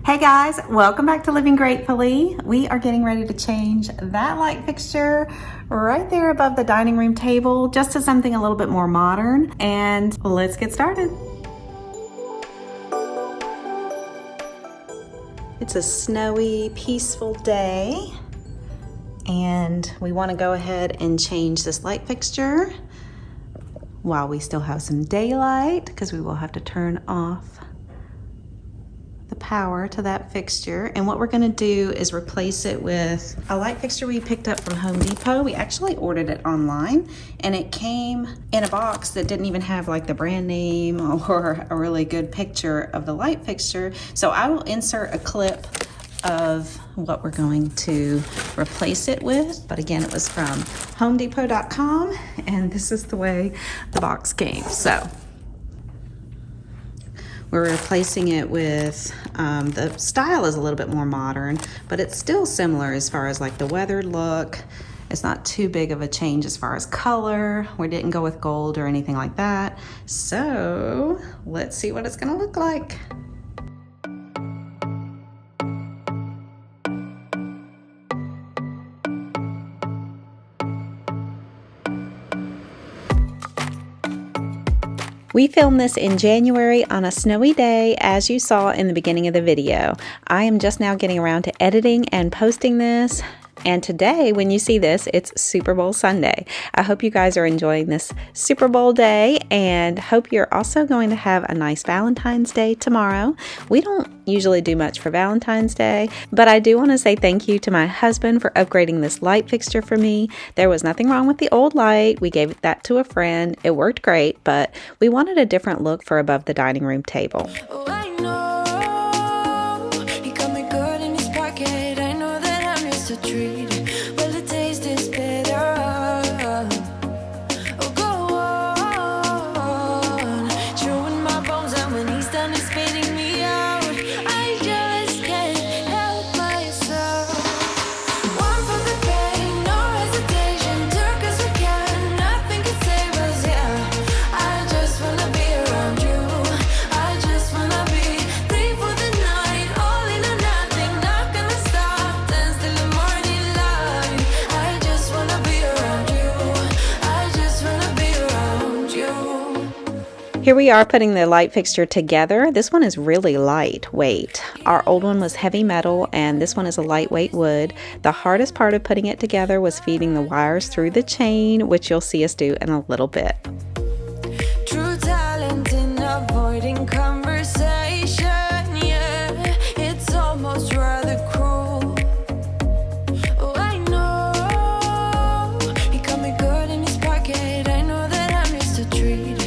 Hey guys, welcome back to Living Gratefully. We are getting ready to change that light fixture right there above the dining room table just to something a little bit more modern, and let's get started. It's a snowy, peaceful day, and we want to go ahead and change this light fixture while we still have some daylight, because we will have to turn off the power to that fixture. And what we're going to do is replace it with a light fixture we picked up from Home Depot. We actually ordered it online, and it came in a box that didn't even have like the brand name or a really good picture of the light fixture. So I will insert a clip of what we're going to replace it with. But again, it was from homedepot.com, and this is the way the box came. So we're replacing it with, the style is a little bit more modern, but it's still similar as far as like the weathered look. It's not too big of a change as far as color. We didn't go with gold or anything like that. So let's see what it's gonna look like. We filmed this in January on a snowy day, as you saw in the beginning of the video. I am just now getting around to editing and posting this. And today, when you see this, it's Super Bowl Sunday. I hope you guys are enjoying this Super Bowl day, and hope you're also going to have a nice Valentine's Day tomorrow. We don't usually do much for Valentine's Day, but I do want to say thank you to my husband for upgrading this light fixture for me. There was nothing wrong with the old light. We gave that to a friend. It worked great, but we wanted a different look for above the dining room table. Here we are putting the light fixture together. This one is really lightweight. Our old one was heavy metal, and this one is a lightweight wood. The hardest part of putting it together was feeding the wires through the chain, which you'll see us do in a little bit. True talent in avoiding conversation, yeah, it's almost rather cruel. Oh, I know he got me good in his pocket. I know that I'm just a treat.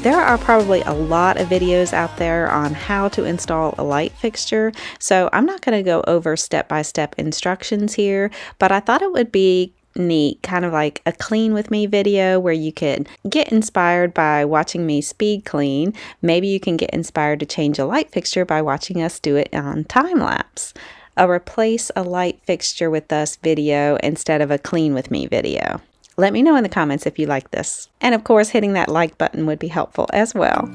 There are probably a lot of videos out there on how to install a light fixture, so I'm not going to go over step-by-step instructions here, but I thought it would be neat, kind of like a clean with me video where you could get inspired by watching me speed clean. Maybe you can get inspired to change a light fixture by watching us do it on time lapse. A replace a light fixture with us video instead of a clean with me video. Let me know in the comments if you like this. And of course, hitting that like button would be helpful as well.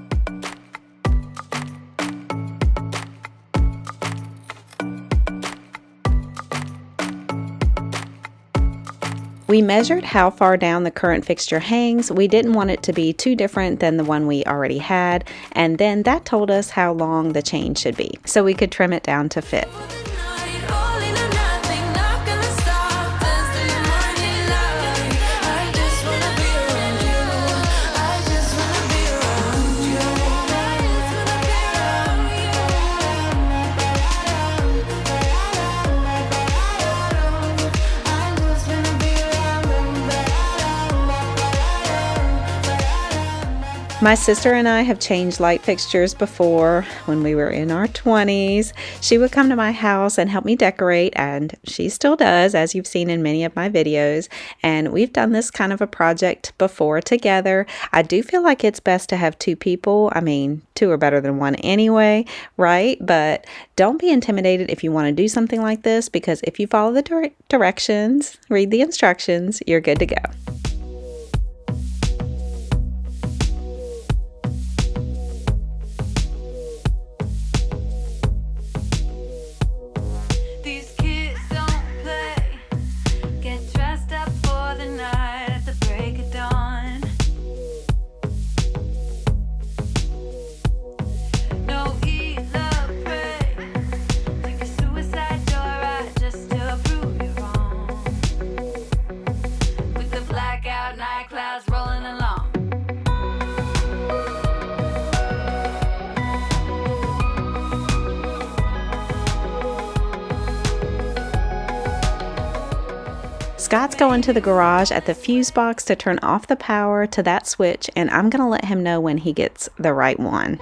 We measured how far down the current fixture hangs. We didn't want it to be too different than the one we already had, and then that told us how long the chain should be, so we could trim it down to fit. My sister and I have changed light fixtures before when we were in our 20s. She would come to my house and help me decorate, and she still does, as you've seen in many of my videos. And we've done this kind of a project before together. I do feel like it's best to have two people. I mean, two are better than one anyway, right? But don't be intimidated if you want to do something like this, because if you follow the directions, read the instructions, you're good to go. Scott's going to the garage at the fuse box to turn off the power to that switch, and I'm going to let him know when he gets the right one.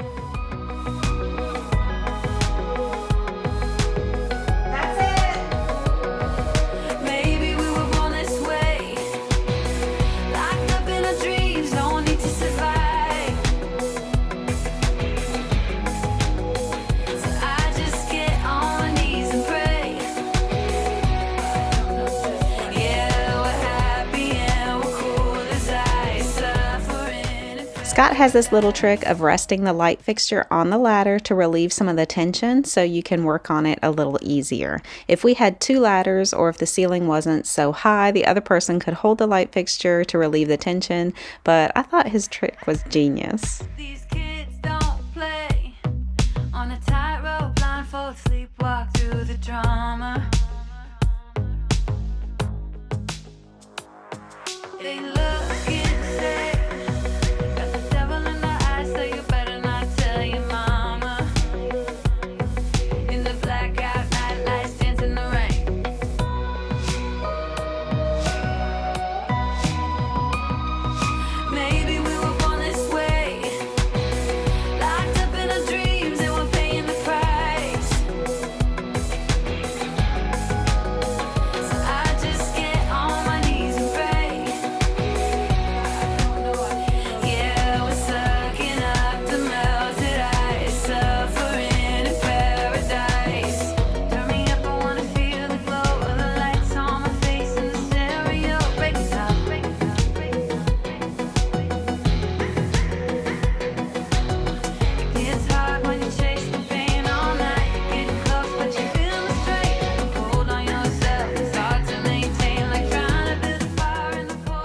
Scott has this little trick of resting the light fixture on the ladder to relieve some of the tension so you can work on it a little easier. If we had two ladders, or if the ceiling wasn't so high, the other person could hold the light fixture to relieve the tension, but I thought his trick was genius. These kids don't play on a tightrope, blindfold, sleepwalk through the drama. They look insane.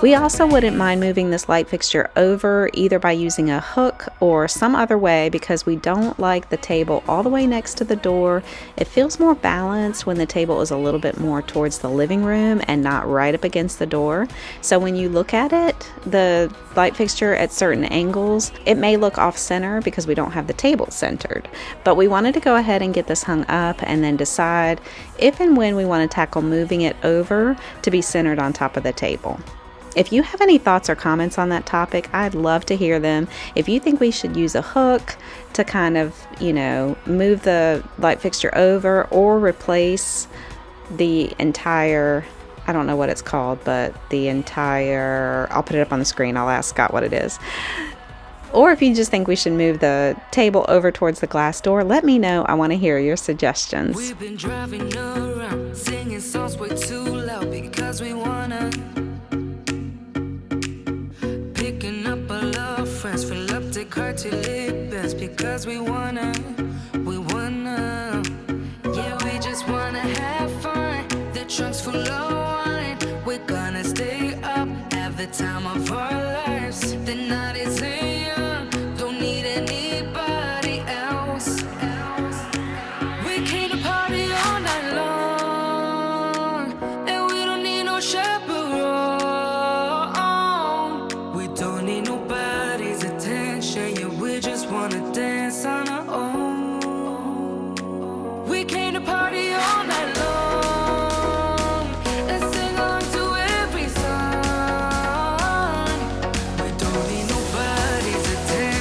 We also wouldn't mind moving this light fixture over, either by using a hook or some other way, because we don't like the table all the way next to the door. It feels more balanced when the table is a little bit more towards the living room and not right up against the door. So when you look at it, the light fixture at certain angles, it may look off center because we don't have the table centered. But we wanted to go ahead and get this hung up and then decide if and when we want to tackle moving it over to be centered on top of the table. If you have any thoughts or comments on that topic, I'd love to hear them. If you think we should use a hook to kind of, move the light fixture over, or replace the entire, I don't know what it's called, but the entire, I'll put it up on the screen. I'll ask Scott what it is. Or if you just think we should move the table over towards the glass door, let me know. I want to hear your suggestions. We've been driving around, singing songs way too loud because we wanna. Picking up our love friends, fill up the car till it bends because we wanna. Yeah, we just wanna have fun. The trunk's full of wine. We're gonna stay up, have the time of our lives. The night is young, don't need anybody else. We came to party all night long, and we don't need no chaperone. We don't need nobody's attention, yeah, we just wanna dance on our own. We came to party all night long and sing along to every song. We don't need nobody's attention.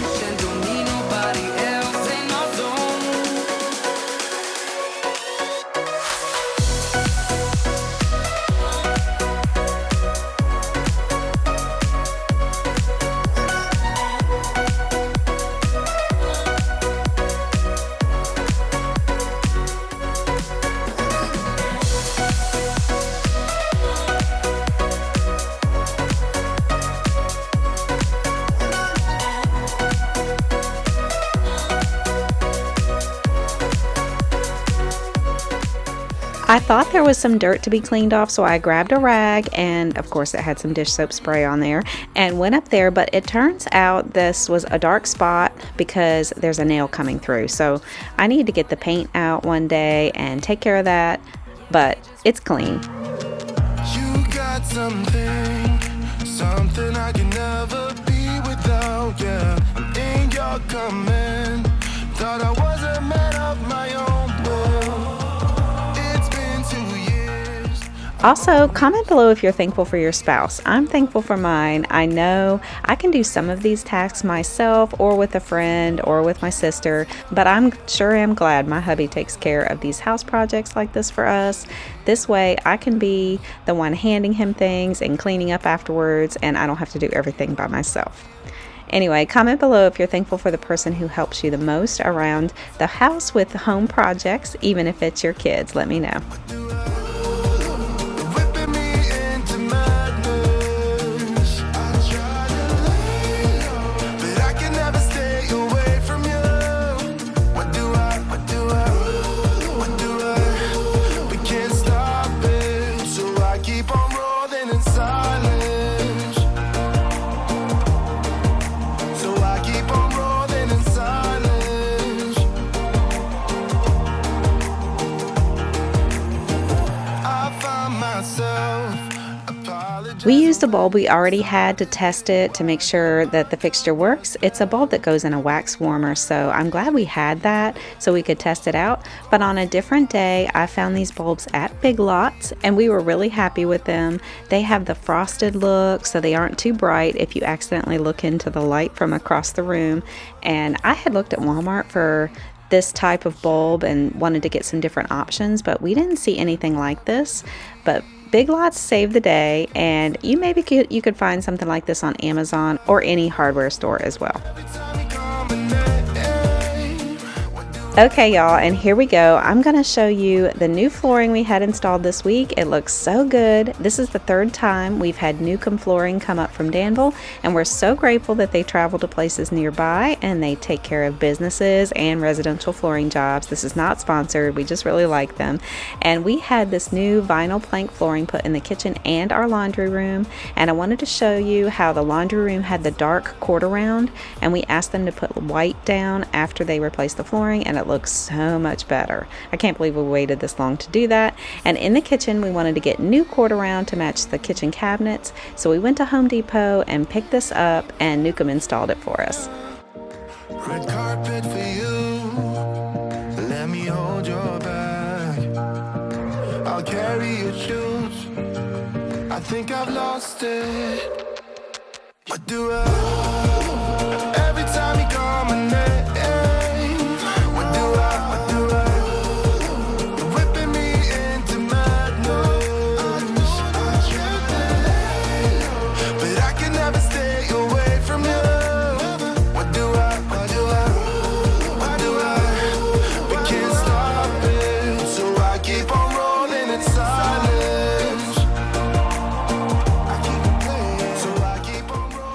I thought there was some dirt to be cleaned off, so I grabbed a rag, and of course it had some dish soap spray on there, and went up there, but it turns out this was a dark spot because there's a nail coming through. So I need to get the paint out one day and take care of that, but it's clean. You got something I can never be without, yeah. I'm in your command. Thought I was a man of my own, but it's been 2 years. Also, comment below if you're thankful for your spouse. I'm thankful for mine. I know I can do some of these tasks myself or with a friend or with my sister, but I'm sure am glad my hubby takes care of these house projects like this for us. This way I can be the one handing him things and cleaning up afterwards, and I don't have to do everything by myself. Anyway, comment below if you're thankful for the person who helps you the most around the house with home projects, even if it's your kids. Let me know. We used a bulb we already had to test it to make sure that the fixture works. It's a bulb that goes in a wax warmer, so I'm glad we had that so we could test it out. But on a different day, I found these bulbs at Big Lots, and we were really happy with them. They have the frosted look, so they aren't too bright if you accidentally look into the light from across the room. And I had looked at Walmart for this type of bulb and wanted to get some different options, but we didn't see anything like this. But Big Lots saved the day, and you could find something like this on Amazon or any hardware store as well. Okay, y'all, and here we go. I'm going to show you the new flooring we had installed this week. It looks so good. This is the third time we've had Newcomb Flooring come up from Danville, and we're so grateful that they travel to places nearby and they take care of businesses and residential flooring jobs. This is not sponsored. We just really like them. And we had this new vinyl plank flooring put in the kitchen and our laundry room, and I wanted to show you how the laundry room had the dark quarter round, and we asked them to put white down after they replaced the flooring, and it looks so much better. I can't believe we waited this long to do that. And in the kitchen, we wanted to get new quarter round to match the kitchen cabinets, so we went to Home Depot and picked this up, and Newcomb installed it for us. Red carpet for you. Let me hold your bag. I'll carry your shoes. I think I've lost it. What do I? Every time you call my name.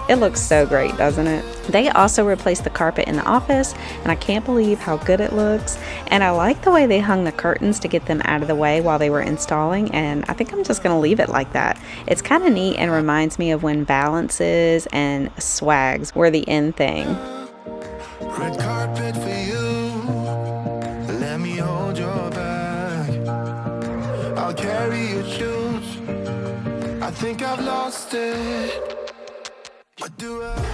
It looks so great, doesn't it? They also replaced the carpet in the office, and I can't believe how good it looks. And I like the way they hung the curtains to get them out of the way while they were installing, and I think I'm just going to leave it like that. It's kind of neat and reminds me of when balances and swags were the in thing. Red carpet for you. Let me hold your bag. I'll carry your shoes. I think I've lost it.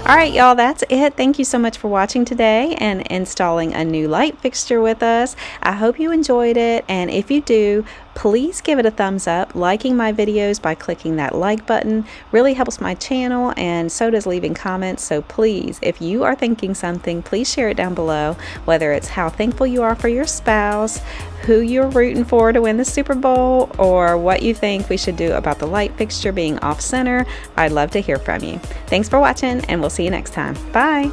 All right, y'all, that's it. Thank you so much for watching today and installing a new light fixture with us. I hope you enjoyed it, and if you do, please give it a thumbs up. Liking my videos by clicking that like button really helps my channel, and so does leaving comments. So please, if you are thinking something, please share it down below, whether it's how thankful you are for your spouse, who you're rooting for to win the Super Bowl, or what you think we should do about the light fixture being off center. I'd love to hear from you. Thanks for watching, and we'll see you next time. Bye.